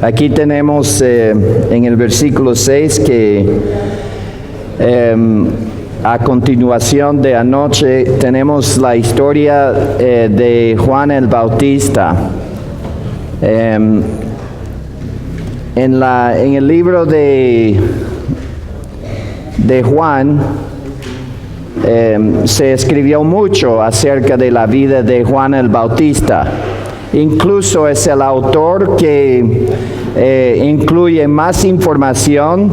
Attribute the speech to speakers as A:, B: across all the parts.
A: aquí tenemos en el versículo 6 que a continuación de anoche tenemos la historia de Juan el Bautista. En el libro de Juan se escribió mucho acerca de la vida de Juan el Bautista. Incluso es el autor que incluye más información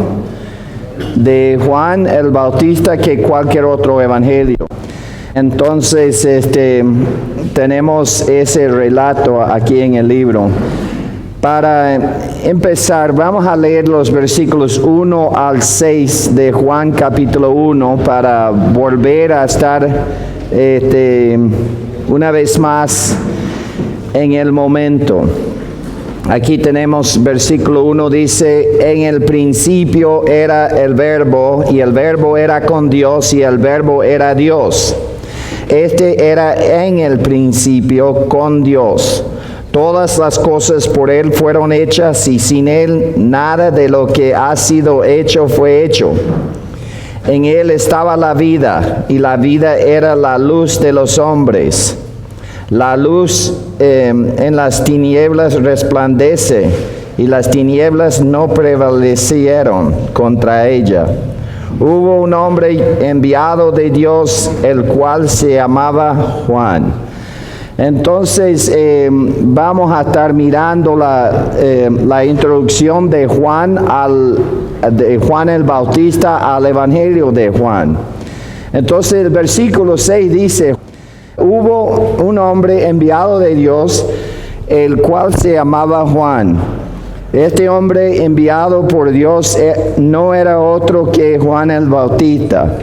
A: de Juan el Bautista que cualquier otro evangelio. Entonces, tenemos ese relato aquí en el libro. Para empezar, vamos a leer los versículos 1 al 6 de Juan capítulo 1 para volver a estar una vez más en el momento. Aquí tenemos versículo 1, dice: en el principio era el verbo, y el verbo era con Dios, y el verbo era Dios. Era en el principio con Dios. Todas las cosas por Él fueron hechas, y sin Él nada de lo que ha sido hecho fue hecho. En Él estaba la vida, y la vida era la luz de los hombres. La luz en las tinieblas resplandece, y las tinieblas no prevalecieron contra ella. Hubo un hombre enviado de Dios, el cual se llamaba Juan. Entonces vamos a estar mirando la introducción de Juan el Bautista al Evangelio de Juan. Entonces el versículo 6 dice: hubo un hombre enviado de Dios, el cual se llamaba Juan. Este hombre enviado por Dios no era otro que Juan el Bautista.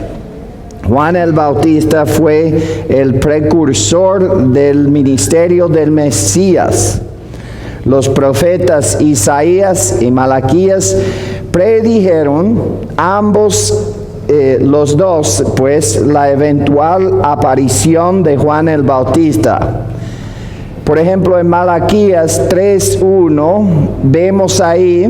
A: Juan el Bautista fue el precursor del ministerio del Mesías. Los profetas Isaías y Malaquías predijeron ambos, los dos, pues, la eventual aparición de Juan el Bautista. Por ejemplo, en Malaquías 3:1 vemos ahí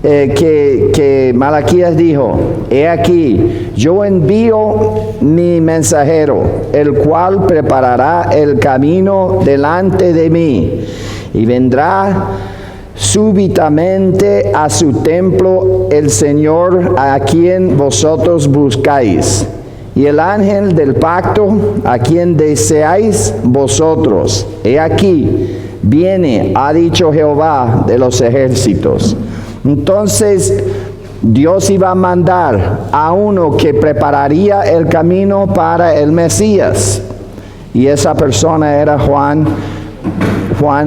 A: que Malaquías dijo: he aquí, yo envío mi mensajero, el cual preparará el camino delante de mí, y vendrá súbitamente a su templo el Señor a quien vosotros buscáis, y el ángel del pacto a quien deseáis vosotros. He aquí, viene, ha dicho Jehová de los ejércitos. Entonces, Dios iba a mandar a uno que prepararía el camino para el Mesías. Y esa persona era Juan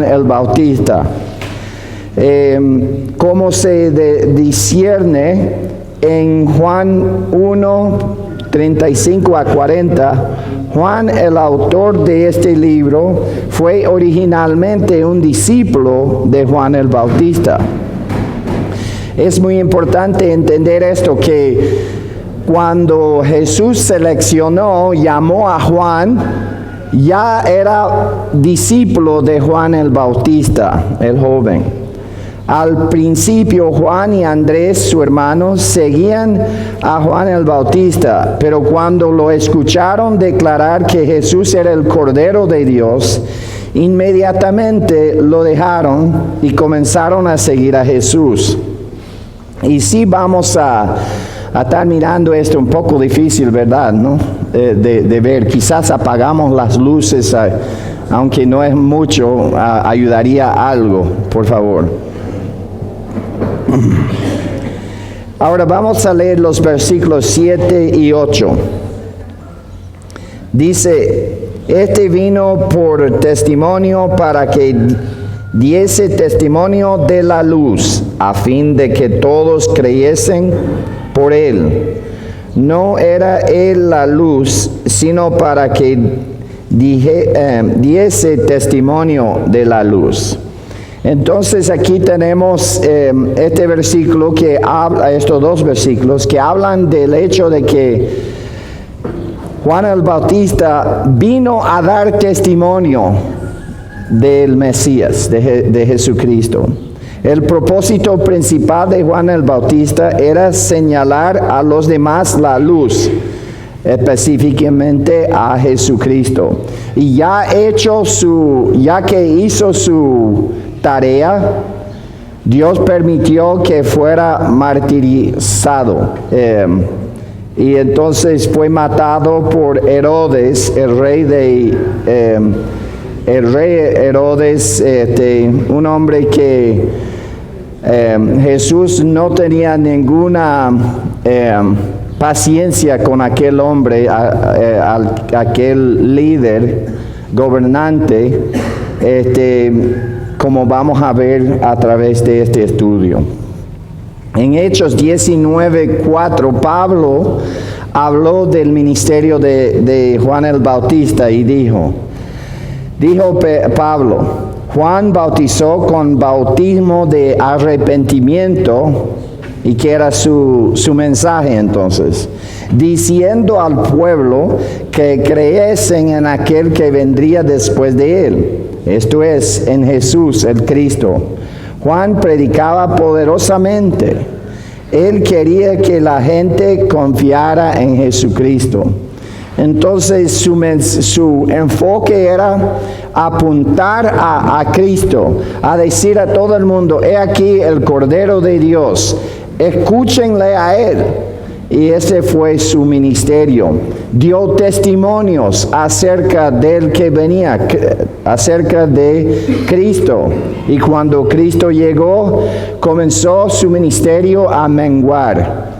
A: el Bautista. ¿Cómo se discierne en Juan 1, 35 a 40? Juan, el autor de este libro, fue originalmente un discípulo de Juan el Bautista. Es muy importante entender esto, que cuando Jesús seleccionó, llamó a Juan, ya era discípulo de Juan el Bautista, el joven. Al principio, Juan y Andrés, su hermano, seguían a Juan el Bautista, pero cuando lo escucharon declarar que Jesús era el Cordero de Dios, inmediatamente lo dejaron y comenzaron a seguir a Jesús. Y sí, vamos a estar mirando esto un poco difícil, ¿verdad? ¿No? De ver. Quizás apagamos las luces, aunque no es mucho, ayudaría algo, por favor. Ahora vamos a leer los versículos 7 y 8. Dice: este vino por testimonio para que diese testimonio de la luz, a fin de que todos creyesen por él. No era él la luz, sino para que diese testimonio de la luz. Entonces aquí tenemos este versículo que habla, estos dos versículos que hablan del hecho de que Juan el Bautista vino a dar testimonio del Mesías, de Jesucristo. El propósito principal de Juan el Bautista era señalar a los demás la luz, específicamente a Jesucristo. Y ya que hizo su tarea, Dios permitió que fuera martirizado. Y entonces fue matado por Herodes, el rey Herodes, un hombre que Jesús no tenía ninguna paciencia con aquel hombre, aquel líder, gobernante, como vamos a ver a través de este estudio. En Hechos 19:4, Pablo habló del ministerio de Juan el Bautista y dijo Pablo, Juan bautizó con bautismo de arrepentimiento, y que era su mensaje entonces, diciendo al pueblo que creyesen en aquel que vendría después de él, esto es, en Jesús el Cristo. Juan predicaba poderosamente. Él quería que la gente confiara en Jesucristo. Entonces su enfoque era apuntar a Cristo, a decir a todo el mundo, he aquí el Cordero de Dios, escúchenle a Él. Y ese fue su ministerio. Dio testimonios acerca del que venía, acerca de Cristo. Y cuando Cristo llegó, comenzó su ministerio a menguar.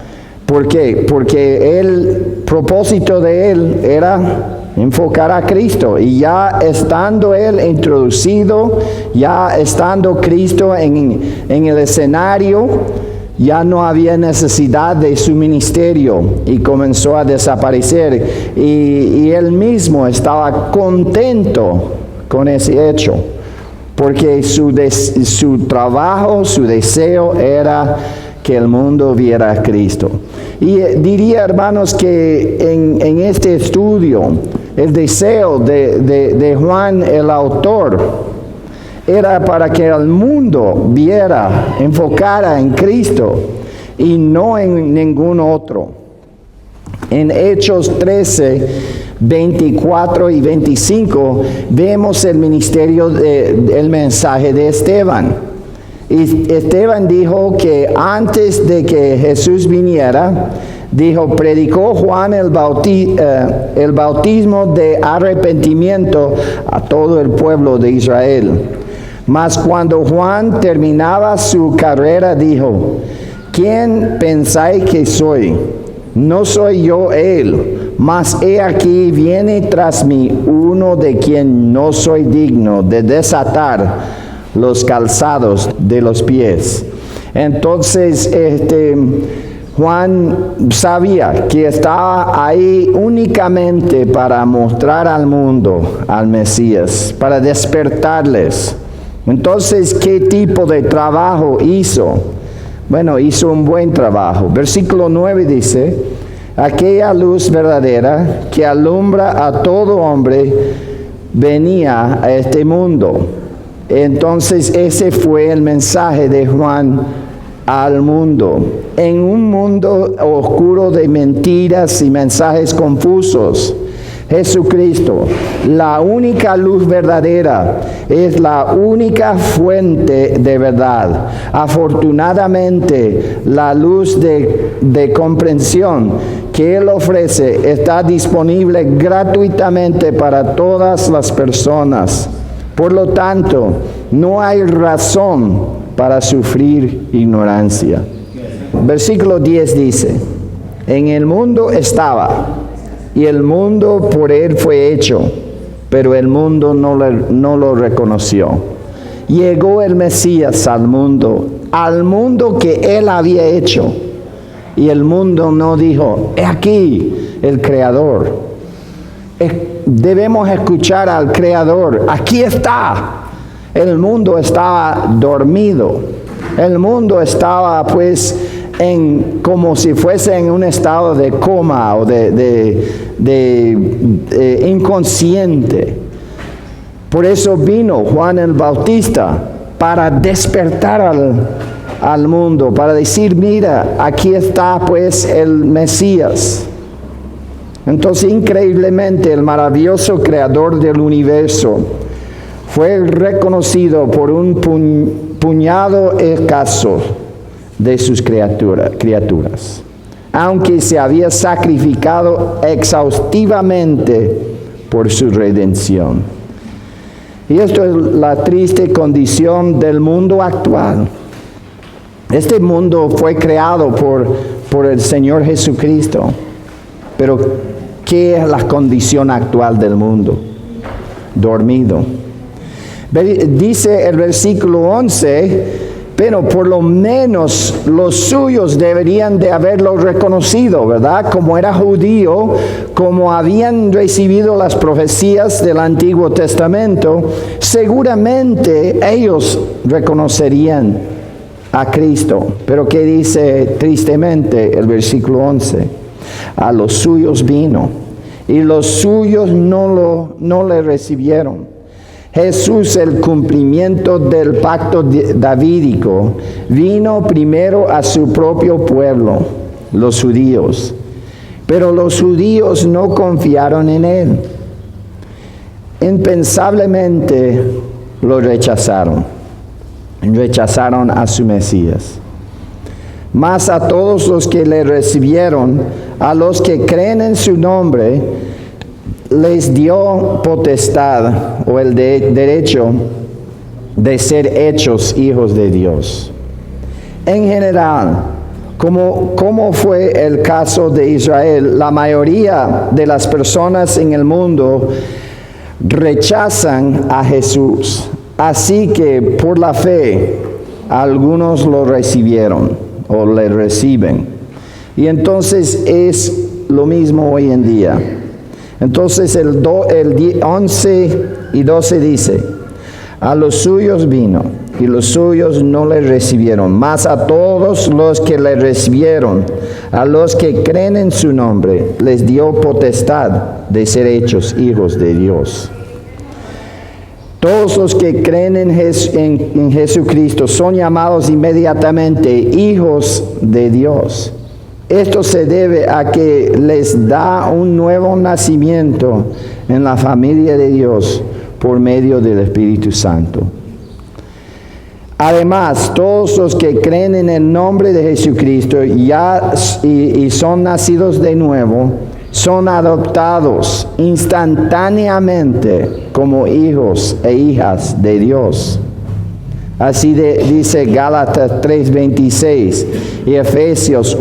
A: ¿Por qué? Porque el propósito de Él era enfocar a Cristo. Y ya estando Él introducido, ya estando Cristo en el escenario, ya no había necesidad de su ministerio y comenzó a desaparecer. Y él mismo estaba contento con ese hecho, porque su trabajo, su deseo era que el mundo viera a Cristo. Y diría, hermanos, que en este estudio, el deseo de Juan el autor era para que el mundo viera, enfocara en Cristo y no en ningún otro. En Hechos 13, 24 y 25 vemos el ministerio el mensaje de Esteban. Y Esteban dijo que antes de que Jesús viniera, predicó Juan el bautismo de arrepentimiento a todo el pueblo de Israel. Mas cuando Juan terminaba su carrera, dijo, ¿quién pensáis que soy? No soy yo él, mas he aquí viene tras mí uno de quien no soy digno de desatar los calzados de los pies. Entonces, Juan sabía que estaba ahí únicamente para mostrar al mundo al Mesías, para despertarles. Entonces, ¿qué tipo de trabajo hizo? Bueno, hizo un buen trabajo. Versículo 9 dice, aquella luz verdadera que alumbra a todo hombre venía a este mundo. Entonces, ese fue el mensaje de Juan al mundo. En un mundo oscuro de mentiras y mensajes confusos, Jesucristo, la única luz verdadera, es la única fuente de verdad. Afortunadamente, la luz de comprensión que Él ofrece está disponible gratuitamente para todas las personas. Por lo tanto, no hay razón para sufrir ignorancia. Versículo 10 dice, en el mundo estaba, y el mundo por él fue hecho, pero el mundo no lo reconoció. Llegó el Mesías al mundo que él había hecho, y el mundo no dijo, he aquí el Creador. Debemos escuchar al Creador, aquí está. El mundo estaba dormido, el mundo estaba como si fuese en un estado de coma o de inconsciente. Por eso vino Juan el Bautista, para despertar al mundo, para decir, mira, aquí está pues el Mesías. Entonces, increíblemente, el maravilloso creador del universo fue reconocido por un puñado escaso de sus criaturas, aunque se había sacrificado exhaustivamente por su redención. Y esto es la triste condición del mundo actual. Este mundo fue creado por el Señor Jesucristo, pero ¿qué es la condición actual del mundo? Dormido. Dice el versículo 11, pero por lo menos los suyos deberían de haberlo reconocido, ¿verdad? Como era judío, como habían recibido las profecías del Antiguo Testamento, seguramente ellos reconocerían a Cristo. Pero ¿qué dice tristemente el versículo 11? A los suyos vino, y los suyos no le recibieron. Jesús, el cumplimiento del pacto davídico, vino primero a su propio pueblo, los judíos. Pero los judíos no confiaron en él. Impensablemente lo rechazaron. Rechazaron a su Mesías. Mas a todos los que le recibieron, a los que creen en su nombre, les dio potestad o el derecho de ser hechos hijos de Dios. En general, como fue el caso de Israel, la mayoría de las personas en el mundo rechazan a Jesús. Así que por la fe, algunos lo recibieron o le reciben. Y entonces es lo mismo hoy en día. Entonces el 11 y 12 dice, a los suyos vino, y los suyos no le recibieron, mas a todos los que le recibieron, a los que creen en su nombre, les dio potestad de ser hechos hijos de Dios. Todos los que creen en Jesucristo son llamados inmediatamente hijos de Dios. Esto se debe a que les da un nuevo nacimiento en la familia de Dios por medio del Espíritu Santo. Además, todos los que creen en el nombre de Jesucristo y son nacidos de nuevo, son adoptados instantáneamente como hijos e hijas de Dios. Así dice Gálatas 3:26 y Efesios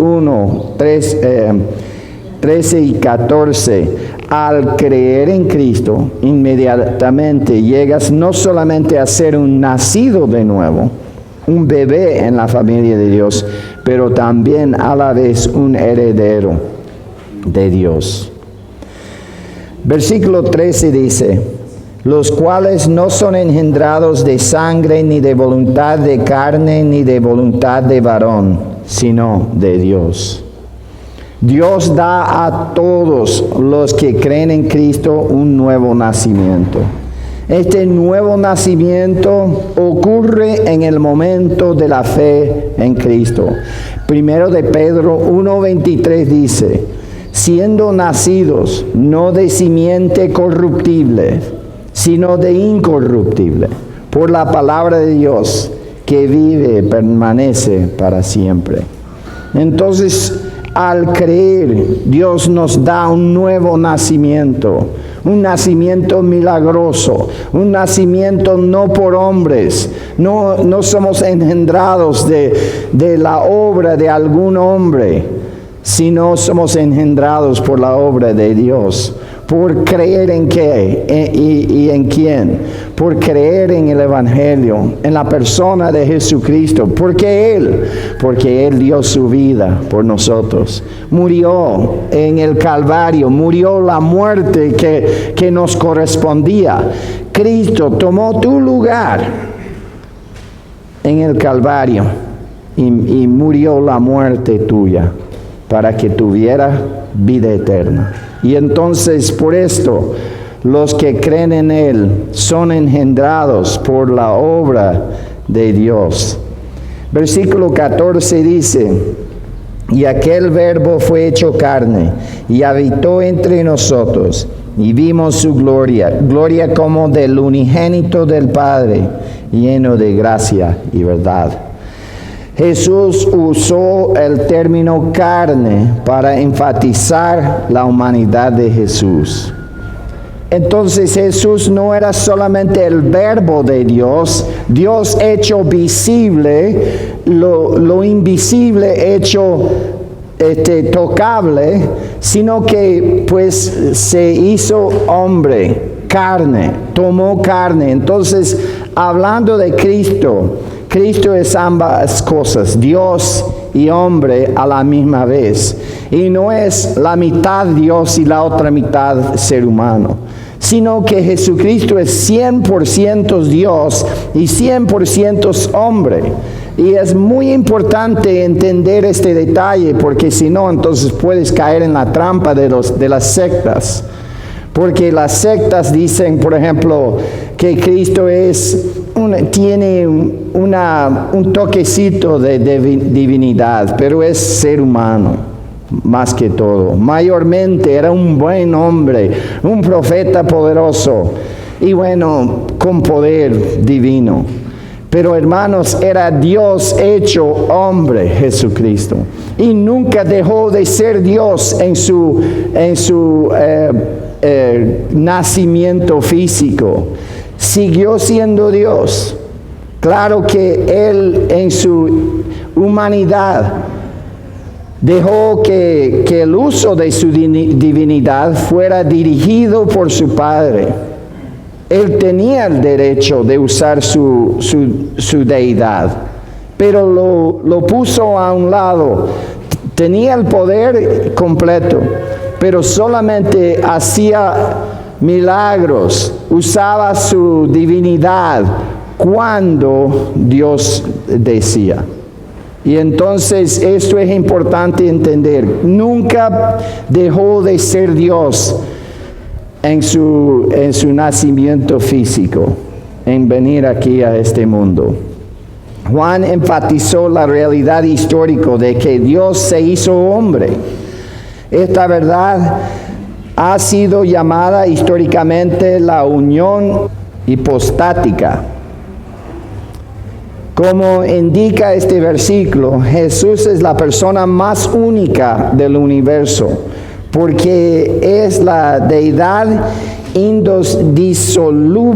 A: 13 y 14. Al creer en Cristo, inmediatamente llegas no solamente a ser un nacido de nuevo, un bebé en la familia de Dios, pero también a la vez un heredero de Dios. Versículo 13 dice, los cuales no son engendrados de sangre, ni de voluntad de carne, ni de voluntad de varón, sino de Dios. Dios da a todos los que creen en Cristo un nuevo nacimiento. Este nuevo nacimiento ocurre en el momento de la fe en Cristo. Primero de Pedro 1:23 dice, siendo nacidos no de simiente corruptible, sino de incorruptible, por la palabra de Dios, que vive y permanece para siempre. Entonces, al creer, Dios nos da un nuevo nacimiento, un nacimiento milagroso, un nacimiento no por hombres. No somos engendrados de la obra de algún hombre, sino somos engendrados por la obra de Dios. ¿Por creer en qué? ¿Y en quién? Por creer en el Evangelio, en la persona de Jesucristo. Porque Él dio su vida por nosotros. Murió en el Calvario, murió la muerte que nos correspondía. Cristo tomó tu lugar en el Calvario y murió la muerte tuya para que tuviera vida eterna. Y entonces por esto los que creen en Él son engendrados por la obra de Dios. Versículo 14 dice: y aquel verbo fue hecho carne y habitó entre nosotros, y vimos su gloria, gloria como del unigénito del Padre, lleno de gracia y verdad. Jesús usó el término carne para enfatizar la humanidad de Jesús. Entonces Jesús no era solamente el verbo de Dios, Dios hecho visible, lo invisible hecho tocable, sino que pues se hizo hombre, carne, tomó carne. Entonces, hablando de Cristo, Cristo es ambas cosas, Dios y hombre a la misma vez. Y no es la mitad Dios y la otra mitad ser humano, sino que Jesucristo es 100% Dios y 100% hombre. Y es muy importante entender este detalle, porque si no, entonces puedes caer en la trampa de las sectas. Porque las sectas dicen, por ejemplo, que Cristo tiene un toquecito de divinidad, pero es ser humano, más que todo. Mayormente era un buen hombre, un profeta poderoso, y bueno, con poder divino. Pero hermanos, era Dios hecho hombre, Jesucristo. Y nunca dejó de ser Dios en su nacimiento físico. Siguió siendo Dios. Claro que Él en su humanidad dejó que el uso de su divinidad fuera dirigido por su Padre. Él tenía el derecho de usar su deidad, pero lo puso a un lado. Tenía el poder completo, pero solamente hacía milagros, usaba su divinidad cuando Dios decía. Y entonces esto es importante entender. Nunca dejó de ser Dios en su nacimiento físico, en venir aquí a este mundo. Juan enfatizó la realidad histórica de que Dios se hizo hombre. Esta verdad ha sido llamada históricamente la unión hipostática. Como indica este versículo, Jesús es la persona más única del universo, porque es la deidad indisoluble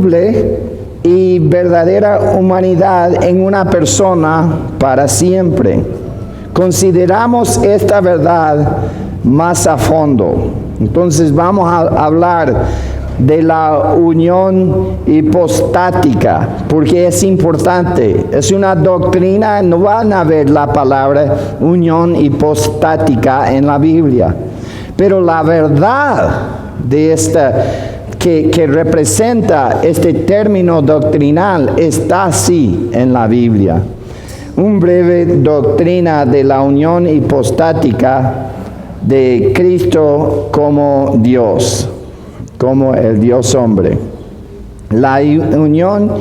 A: y verdadera humanidad en una persona para siempre. Consideramos esta verdad más a fondo. Entonces vamos a hablar de la unión hipostática, porque es importante. Es una doctrina, no van a ver la palabra unión hipostática en la Biblia. Pero la verdad de esta que representa este término doctrinal está así en la Biblia. Un breve doctrina de la unión hipostática de Cristo como Dios, como el Dios hombre. La unión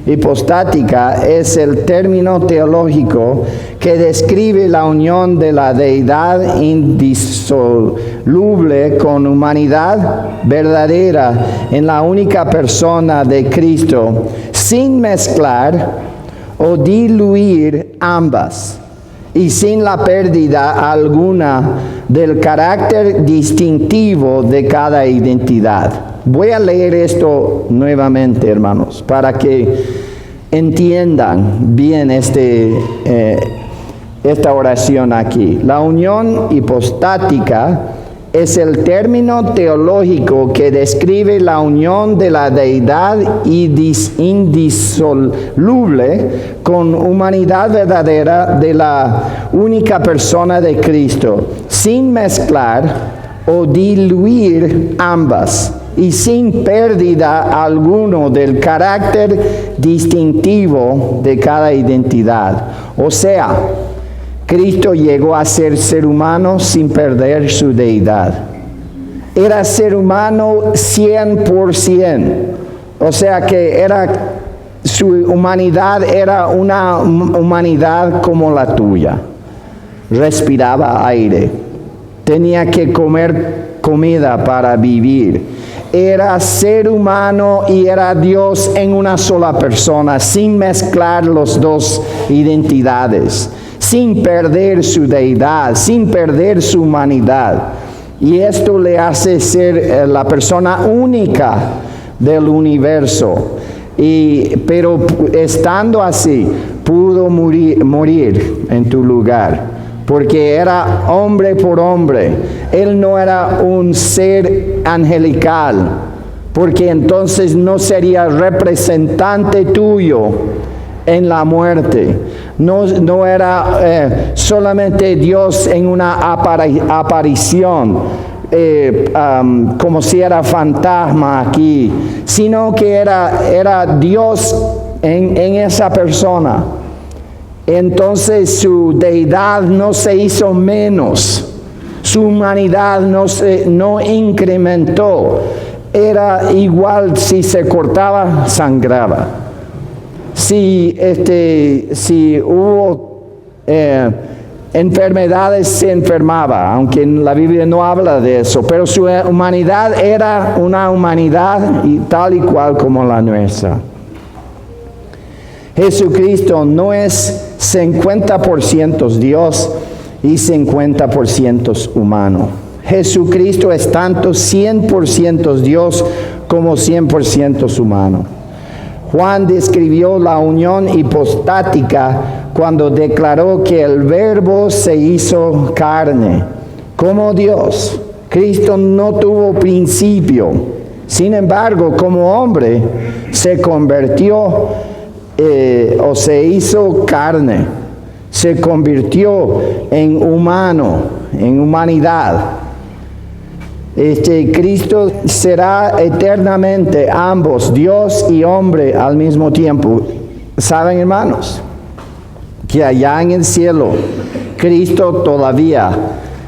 A: hipostática es el término teológico que describe la unión de la deidad indisoluble con humanidad verdadera en la única persona de Cristo, sin mezclar o diluir ambas y sin la pérdida alguna del carácter distintivo de cada identidad. Voy a leer esto nuevamente, hermanos, para que entiendan bien esta oración aquí. La unión hipostática es el término teológico que describe la unión de la deidad indisoluble con humanidad verdadera de la única persona de Cristo, sin mezclar o diluir ambas y sin pérdida alguno del carácter distintivo de cada identidad. O sea, Cristo llegó a ser humano sin perder su deidad. era ser humano 100%. O sea que su humanidad era una humanidad como la tuya. Respiraba aire. Tenía que comer comida para vivir. Era ser humano y era Dios en una sola persona, sin mezclar las dos identidades, sin perder su deidad, sin perder su humanidad. Y esto le hace ser la persona única del universo. Pero estando así, pudo morir en tu lugar. Porque era hombre por hombre. Él no era un ser angelical, porque entonces no sería representante tuyo en la muerte. No era solamente Dios en una aparición, como si era fantasma aquí, sino que era Dios en esa persona. Entonces su deidad no se hizo menos, su humanidad no incrementó, era igual. Si se cortaba, sangraba. Si hubo enfermedades, se enfermaba, aunque la Biblia no habla de eso, pero su humanidad era una humanidad tal y cual como la nuestra. Jesucristo no es 50% Dios y 50% humano. Jesucristo es tanto 100% Dios como 100% humano. Juan describió la unión hipostática cuando declaró que el Verbo se hizo carne. Como Dios, Cristo no tuvo principio. Sin embargo, como hombre, se convirtió o se hizo carne, se convirtió en humano, en humanidad. Cristo será eternamente ambos, Dios y hombre al mismo tiempo. ¿Saben, hermanos? Que allá en el cielo, Cristo todavía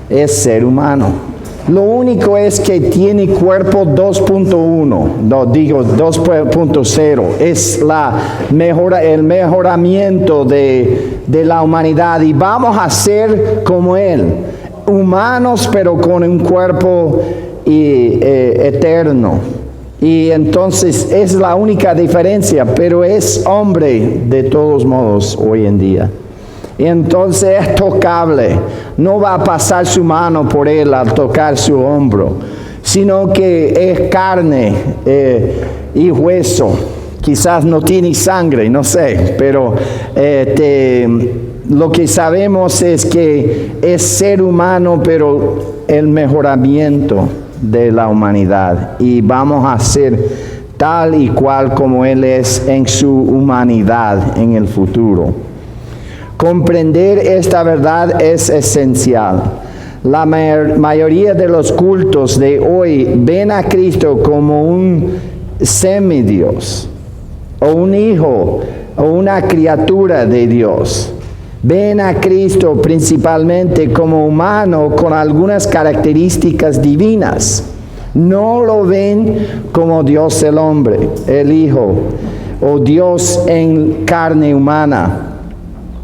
A: es ser humano. Lo único es que tiene cuerpo 2.0, es el mejoramiento de la humanidad, y vamos a ser como Él, humanos pero con un cuerpo eterno. Y entonces es la única diferencia, pero es hombre de todos modos hoy en día. Y entonces es tocable. No va a pasar su mano por él al tocar su hombro, sino que es carne y hueso. Quizás no tiene sangre, no sé, pero lo que sabemos es que es ser humano, pero el mejoramiento de la humanidad. Y vamos a ser tal y cual como Él es en su humanidad en el futuro. Comprender esta verdad es esencial. La mayoría de los cultos de hoy ven a Cristo como un semidios, o un hijo, o una criatura de Dios. Ven a Cristo principalmente como humano con algunas características divinas. No lo ven como Dios el hombre, el Hijo, o Dios en carne humana.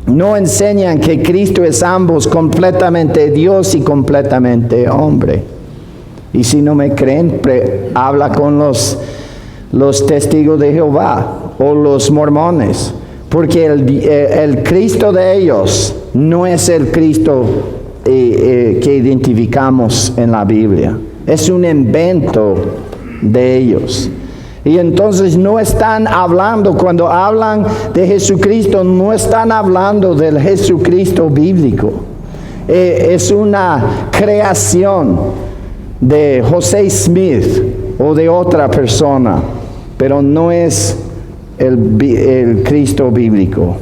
A: No enseñan que Cristo es ambos, completamente Dios y completamente hombre. Y si no me creen, habla con los testigos de Jehová o los mormones, porque el Cristo de ellos no es el Cristo que identificamos en la Biblia. Es un invento de ellos. Y entonces no están hablando, cuando hablan de Jesucristo, no están hablando del Jesucristo bíblico. Es una creación de José Smith o de otra persona, pero no es el Cristo bíblico.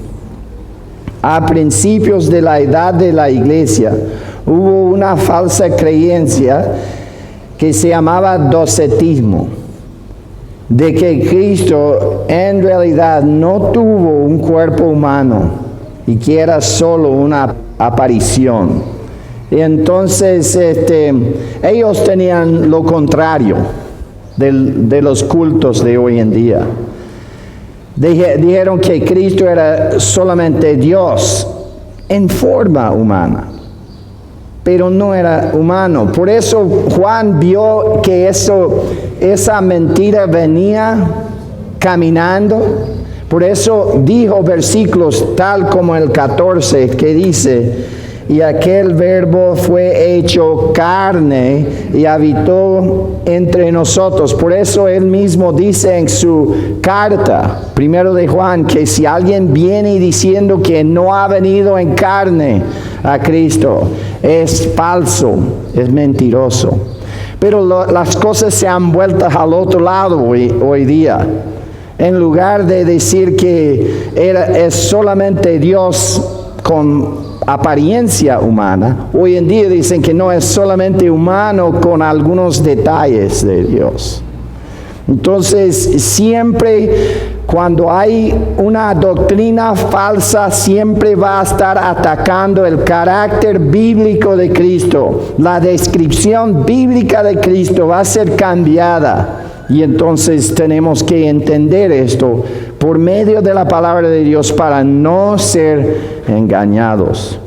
A: A principios de la edad de la iglesia, hubo una falsa creencia que se llamaba docetismo, de que Cristo en realidad no tuvo un cuerpo humano y que era solo una aparición. Y entonces ellos tenían lo contrario de los cultos de hoy en día. Dijeron que Cristo era solamente Dios en forma humana, pero no era humano. Por eso Juan vio que esa mentira venía caminando. Por eso dijo versículos tal como el 14 que dice: y aquel verbo fue hecho carne y habitó entre nosotros. Por eso él mismo dice en su carta, primero de Juan, que si alguien viene diciendo que no ha venido en carne a Cristo, es falso, es mentiroso. Pero las cosas se han vuelto al otro lado hoy día. En lugar de decir que es solamente Dios con apariencia humana, hoy en día dicen que no es solamente humano con algunos detalles de Dios. Entonces, siempre cuando hay una doctrina falsa, siempre va a estar atacando el carácter bíblico de Cristo. La descripción bíblica de Cristo va a ser cambiada. Y entonces tenemos que entender esto por medio de la palabra de Dios para no ser engañados.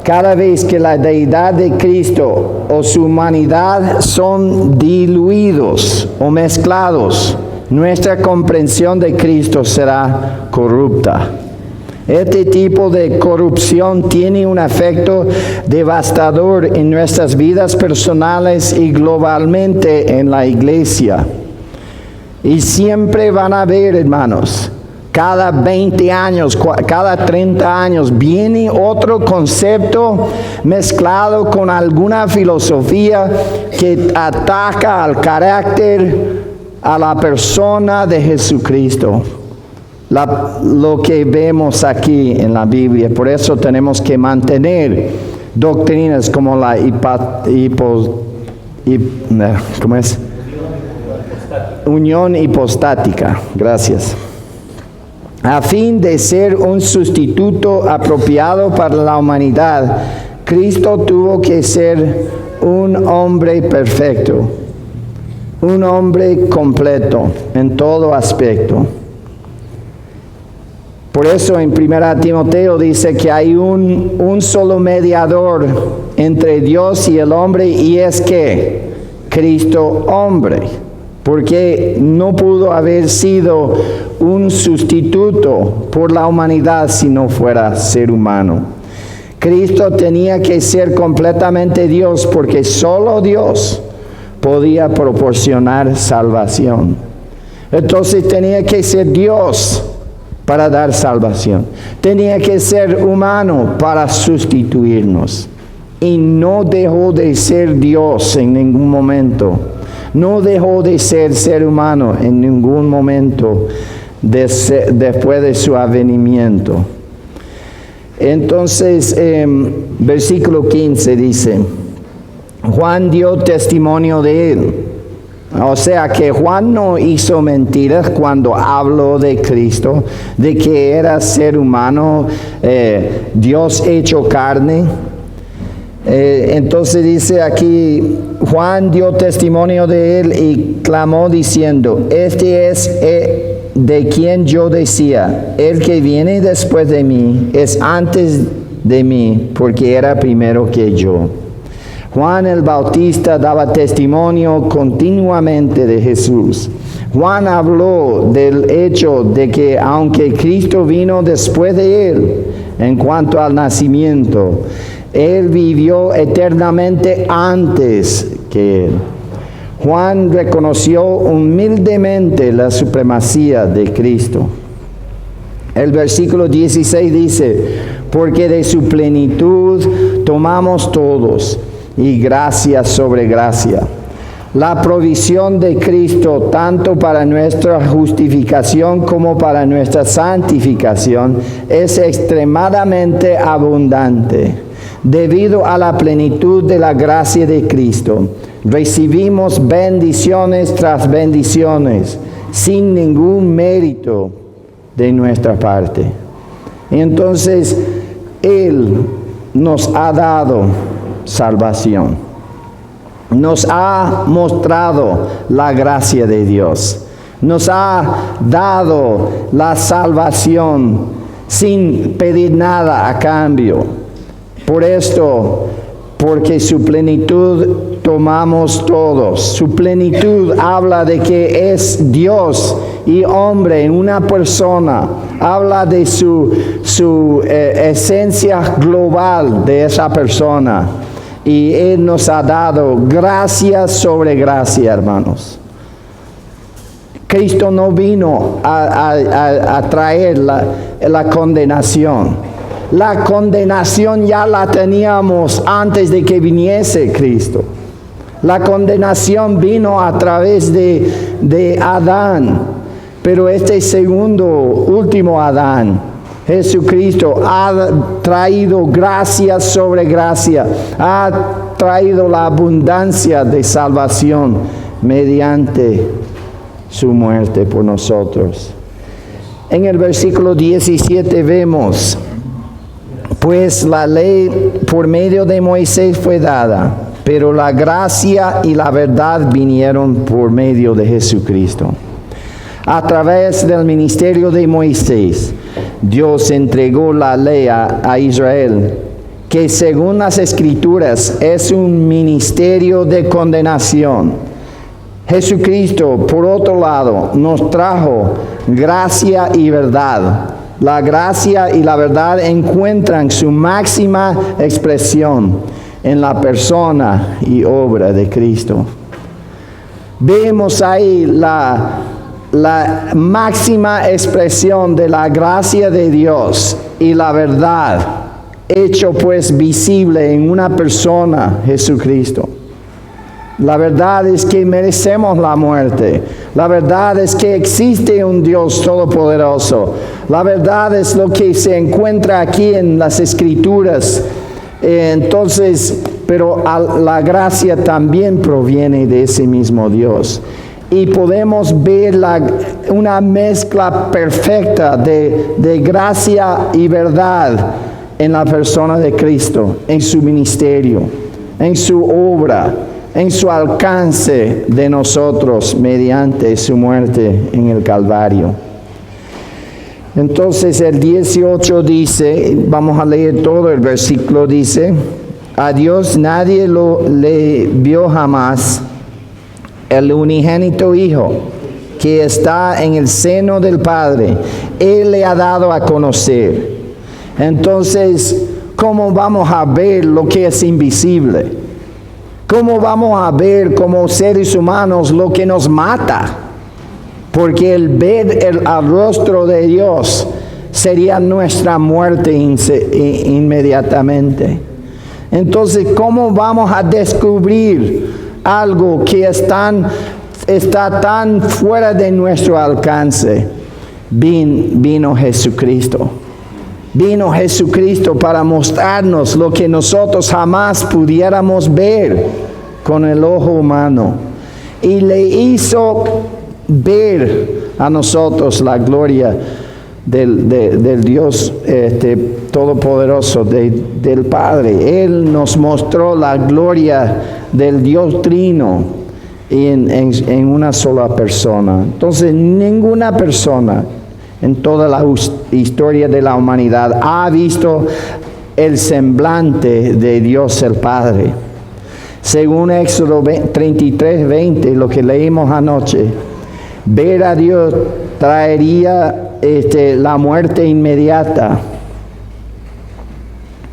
A: Cada vez que la deidad de Cristo o su humanidad son diluidos o mezclados, nuestra comprensión de Cristo será corrupta. Este tipo de corrupción tiene un efecto devastador en nuestras vidas personales y globalmente en la iglesia. Y siempre van a haber, hermanos, cada 20 años, cada 30 años, viene otro concepto mezclado con alguna filosofía que ataca al carácter, a la persona de Jesucristo. Lo que vemos aquí en la Biblia. Por eso tenemos que mantener doctrinas como la unión hipostática. Gracias. A fin de ser un sustituto apropiado para la humanidad, Cristo tuvo que ser un hombre perfecto, un hombre completo en todo aspecto. Por eso en 1 Timoteo dice que hay un solo mediador entre Dios y el hombre, y es que Cristo hombre, porque no pudo haber sido un sustituto por la humanidad si no fuera ser humano. Cristo tenía que ser completamente Dios, porque solo Dios podía proporcionar salvación. Entonces tenía que ser Dios para dar salvación. Tenía que ser humano para sustituirnos. Y no dejó de ser Dios en ningún momento. No dejó de ser humano en ningún momento después de su advenimiento. Entonces, versículo 15 dice: Juan dio testimonio de él. O sea que Juan no hizo mentiras cuando habló de Cristo, de que era ser humano, Dios hecho carne. Entonces dice aquí, Juan dio testimonio de él y clamó diciendo: este es de quien yo decía, el que viene después de mí es antes de mí, porque era primero que yo. Juan el Bautista daba testimonio continuamente de Jesús. Juan habló del hecho de que aunque Cristo vino después de él, en cuanto al nacimiento, él vivió eternamente antes que él. Juan reconoció humildemente la supremacía de Cristo. El versículo 16 dice: porque de su plenitud tomamos todos, y gracia sobre gracia. La provisión de Cristo, tanto para nuestra justificación como para nuestra santificación, es extremadamente abundante. Debido a la plenitud de la gracia de Cristo, recibimos bendiciones tras bendiciones, sin ningún mérito de nuestra parte. Entonces, Él nos ha dado salvación. Nos ha mostrado la gracia de Dios. Nos ha dado la salvación sin pedir nada a cambio. Por esto, porque su plenitud tomamos todos. Su plenitud habla de que es Dios y hombre en una persona. Habla de su esencia global de esa persona. Y Él nos ha dado gracia sobre gracia, hermanos. Cristo no vino a traer la condenación. La condenación ya la teníamos antes de que viniese Cristo. La condenación vino a través de Adán. Pero este último Adán, Jesucristo, ha traído gracia sobre gracia. Ha traído la abundancia de salvación mediante su muerte por nosotros. En el versículo 17 vemos, pues la ley por medio de Moisés fue dada, pero la gracia y la verdad vinieron por medio de Jesucristo. A través del ministerio de Moisés, Dios entregó la ley a Israel, que según las Escrituras es un ministerio de condenación. Jesucristo, por otro lado, nos trajo gracia y verdad. La gracia y la verdad encuentran su máxima expresión en la persona y obra de Cristo. Vemos ahí la máxima expresión de la gracia de Dios y la verdad, hecho pues visible en una persona, Jesucristo. La verdad es que merecemos la muerte. La verdad es que existe un Dios todopoderoso. La verdad es lo que se encuentra aquí en las Escrituras. Pero la gracia también proviene de ese mismo Dios. Y podemos ver una mezcla perfecta de gracia y verdad en la persona de Cristo, en su ministerio, en su obra, en su alcance de nosotros mediante su muerte en el Calvario. Entonces el 18 dice, vamos a leer todo el versículo, dice, a Dios nadie le vio jamás, el unigénito Hijo que está en el seno del Padre, Él le ha dado a conocer. Entonces, ¿cómo vamos a ver lo que es invisible? ¿Cómo vamos a ver como seres humanos lo que nos mata? Porque el ver el rostro de Dios sería nuestra muerte inmediatamente. Entonces, ¿cómo vamos a descubrir algo que está tan fuera de nuestro alcance? Vino Jesucristo. Vino Jesucristo para mostrarnos lo que nosotros jamás pudiéramos ver con el ojo humano. Y le hizo ver a nosotros la gloria del Dios Todopoderoso, del Padre. Él nos mostró la gloria del Dios Trino en una sola persona. Entonces, ninguna persona en toda la historia de la humanidad ha visto el semblante de Dios el Padre. Según Éxodo 33:20, lo que leímos anoche, ver a Dios traería la muerte inmediata.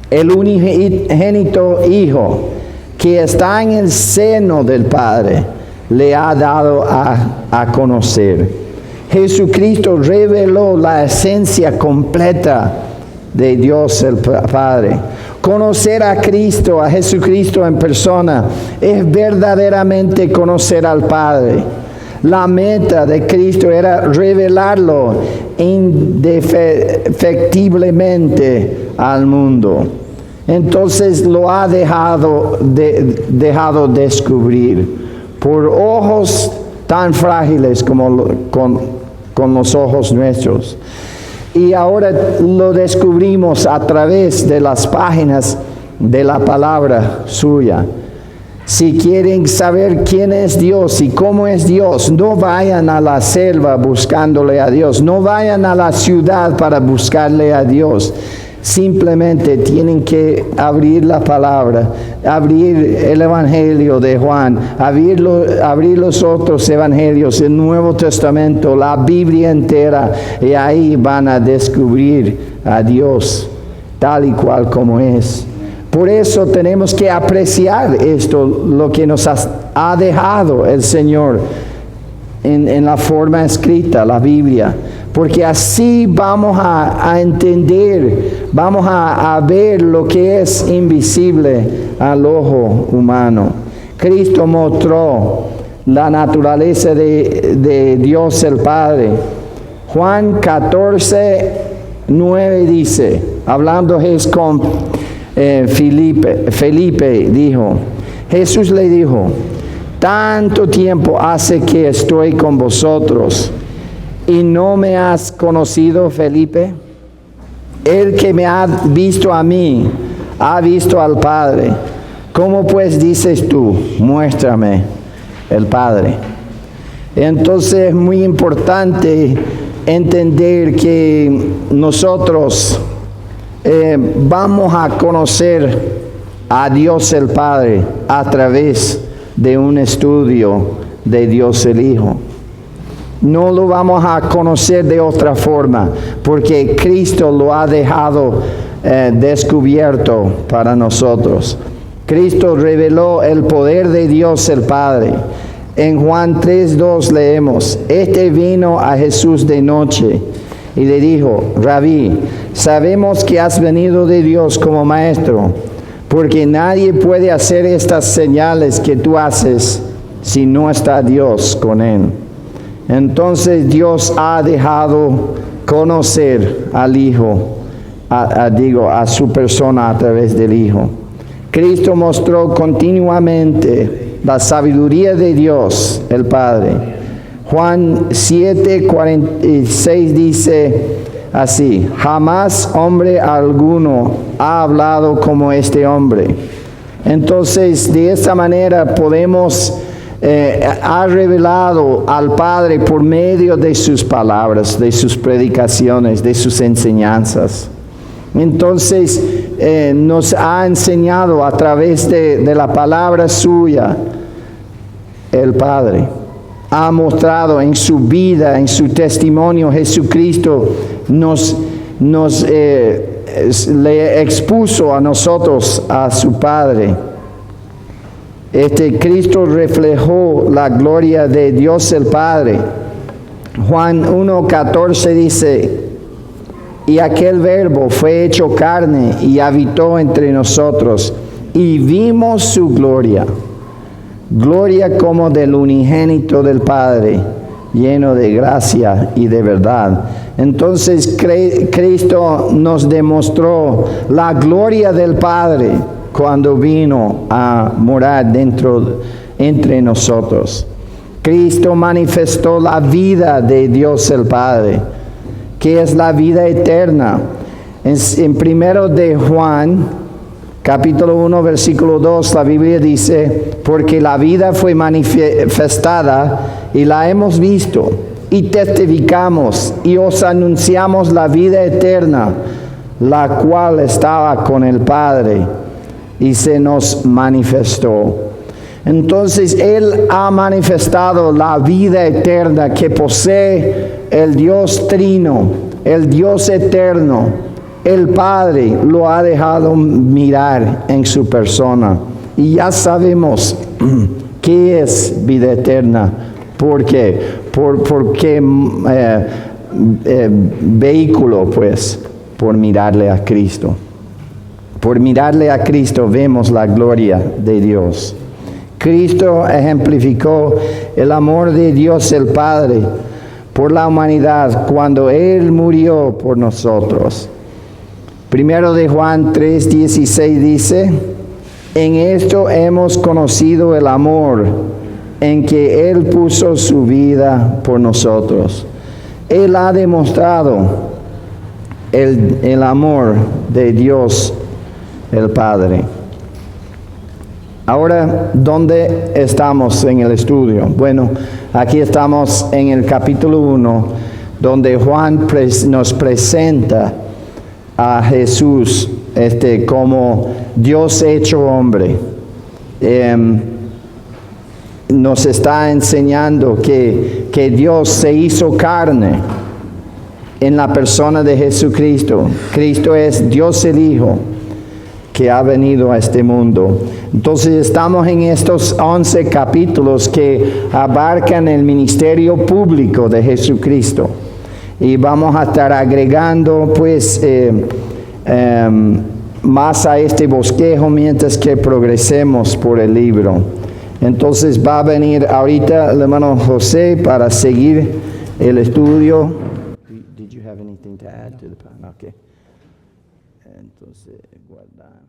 A: El unigénito Hijo que está en el seno del Padre le ha dado a conocer. Jesucristo reveló la esencia completa de Dios el Padre. Conocer a Cristo, a Jesucristo en persona, es verdaderamente conocer al Padre. La meta de Cristo era revelarlo indefectiblemente al mundo. Entonces lo ha dejado descubrir por ojos tan frágiles como con los ojos nuestros. Y ahora lo descubrimos a través de las páginas de la palabra suya. Si quieren saber quién es Dios y cómo es Dios, no vayan a la selva buscándole a Dios, no vayan a la ciudad para buscarle a Dios. Simplemente tienen que abrir la palabra, abrir el Evangelio de Juan, abrir los otros evangelios, el Nuevo Testamento, la Biblia entera, y ahí van a descubrir a Dios tal y cual como es. Por eso tenemos que apreciar esto, lo que nos ha dejado el Señor en la forma escrita, la Biblia. Porque así vamos a entender, vamos a ver lo que es invisible al ojo humano. Cristo mostró la naturaleza de Dios el Padre. Juan 14:9 dice, hablando Jesús con Felipe dijo, Jesús le dijo, tanto tiempo hace que estoy con vosotros y no me has conocido, Felipe. El que me ha visto a mí, ha visto al Padre. ¿Cómo pues dices tú, muéstrame el Padre? Entonces es muy importante entender que nosotros vamos a conocer a Dios el Padre a través de un estudio de Dios el Hijo. No lo vamos a conocer de otra forma, porque Cristo lo ha dejado descubierto para nosotros. Cristo reveló el poder de Dios el Padre. En Juan 3:2 leemos, este vino a Jesús de noche y le dijo, Rabí, sabemos que has venido de Dios como maestro, porque nadie puede hacer estas señales que tú haces si no está Dios con él. Entonces Dios ha dejado conocer al Hijo, a su persona a través del Hijo. Cristo mostró continuamente la sabiduría de Dios, el Padre. Juan 7:46 dice así, jamás hombre alguno ha hablado como este hombre. Entonces, de esta manera podemos ha revelado al Padre por medio de sus palabras, de sus predicaciones, de sus enseñanzas. Entonces nos ha enseñado a través de la palabra suya el Padre. Ha mostrado en su vida, en su testimonio, Jesucristo le expuso a nosotros a su Padre. Cristo reflejó la gloria de Dios el Padre. Juan 1:14 dice, y aquel verbo fue hecho carne y habitó entre nosotros, y vimos su gloria, gloria como del unigénito del Padre, lleno de gracia y de verdad. Entonces Cristo nos demostró la gloria del Padre cuando vino a morar entre nosotros. Cristo manifestó la vida de Dios el Padre, que es la vida eterna. En primero de Juan, capítulo 1, versículo 2, la Biblia dice, porque la vida fue manifestada y la hemos visto, y testificamos y os anunciamos la vida eterna, la cual estaba con el Padre y se nos manifestó. Entonces Él ha manifestado la vida eterna que posee el Dios Trino, el Dios eterno. El Padre lo ha dejado mirar en su persona. Y ya sabemos qué es vida eterna. ¿Por qué? ¿Por qué vehículo? Pues por mirarle a Cristo. Por mirarle a Cristo vemos la gloria de Dios. Cristo ejemplificó el amor de Dios el Padre por la humanidad cuando Él murió por nosotros. Primero de Juan 3:16 dice, en esto hemos conocido el amor, en que Él puso su vida por nosotros. Él ha demostrado el amor de Dios el Padre. Ahora, ¿dónde estamos en el estudio? Bueno, aquí estamos en el capítulo 1, donde Juan nos presenta a Jesús como Dios hecho hombre. Nos está enseñando que Dios se hizo carne en la persona de Jesucristo. Cristo es Dios el Hijo que ha venido a este mundo. Entonces estamos en estos 11 capítulos que abarcan el ministerio público de Jesucristo. Y vamos a estar agregando pues más a este bosquejo mientras que progresemos por el libro. Entonces va a venir ahorita el hermano José para seguir el estudio. Did you have anything to add to the? Okay. Entonces guardar.